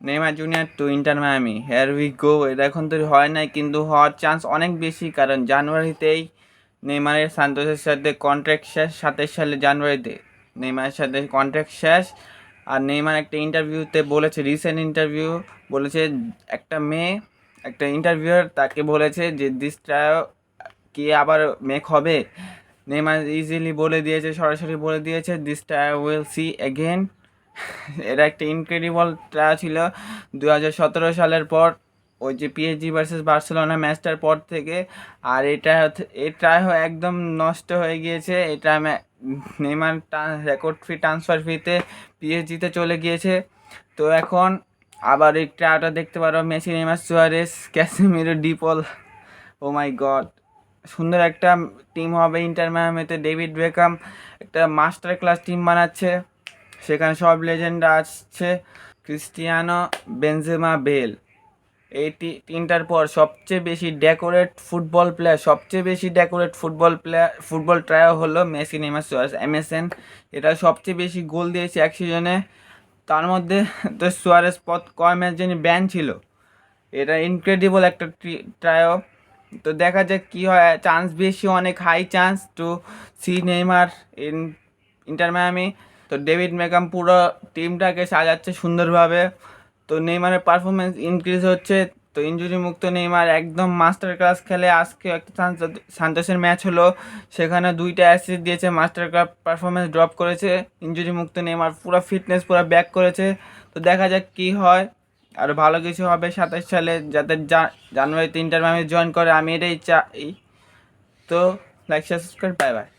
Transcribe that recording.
Neymar Junior to Inter Miami, here we go. এটা এখন তো হয় নাই, কিন্তু হওয়ার চান্স অনেক বেশি, কারণ জানুয়ারিতেই নেইমারের সান্তোসের সাথে কন্ট্রাক্ট শেষ। 27 সালে জানুয়ারিতে নেইমারের সাথে কন্ট্রাক্ট শেষ। আর নেইমার একটা ইন্টারভিউতে বলেছে, রিসেন্ট ইন্টারভিউ বলেছে, একটা মেয়ে, একটা ইন্টারভিউয়ার তাকে বলেছে যে দিস ট্রাই কি আবার মেক হবে। নেইমার ইজিলি বলে দিয়েছে, সরাসরি বলে দিয়েছে, this try will see again. এটা একটা ইনক্রেডিবল ট্রাই ছিল 2017 সালের পর, ওই যে পিএসজি ভার্সেস বার্সেলোনা ম্যাচটার পর থেকে। আর এই ট্রাই একদম নষ্ট হয়ে গিয়েছে। এটা নেইমার রেকর্ড ফি, ট্রান্সফার ফিতে পিএসজিতে চলে গিয়েছে। তো এখন আবার এই ট্রাইটা দেখতে পারো, মেসি, নেইমার, সুয়ারেস, ক্যাসেমিরো, ডিপল। ও মাই গড, সুন্দর একটা টিম হবে ইন্টার মায়ামিতে। ডেভিড বেকহাম একটা মাস্টার ক্লাস টিম বানাচ্ছে, সেখানে সব লেজেন্ড আসছে, ক্রিস্টিয়ানো, বেনজেমা, বেল। এই তিনটার পর সবচেয়ে বেশি ডেকোরেট ফুটবল ট্রায়ও হলো মেসি, নেইমার, সুয়ারেস, এমএসএন। এটা সবচেয়ে বেশি গোল দিয়েছে এক সিজনে। তার মধ্যে তো সুয়ারেস কয় ম্যাচ জানি ব্যান ছিল। এটা ইনক্রেডিবল একটা ট্রায়ও। তো দেখা যাক কী হয়, চান্স বেশি, অনেক high chance to see Neymar in Inter Miami. তো ডেভিড বেকহাম পুরো টিমটাকে সাজাচ্ছে সুন্দরভাবে। তো নেইমারের পারফরমেন্স ইনক্রিজ হচ্ছে। তো ইনজুরি মুক্ত নেইমার একদম মাস্টার ক্লাস খেলে। আজকে একটা সান্তোসের ম্যাচ হলো, সেখানে 2টা অ্যাসিস্ট দিয়েছে, মাস্টার ক্লাস পারফরমেন্স ড্রপ করেছে। ইনজুরি মুক্ত নেইমার পুরো ফিটনেস পুরো ব্যাক করেছে। তো দেখা যাক কী হয়, আর ভালো কিছু হবে 27 সালে, যাতে জানুয়ারিতে ইন্টার মায়ামি জয়েন করে, আমি এটাই চাই। তো লাইক, সাবস্ক্রাইব, বাই বাই।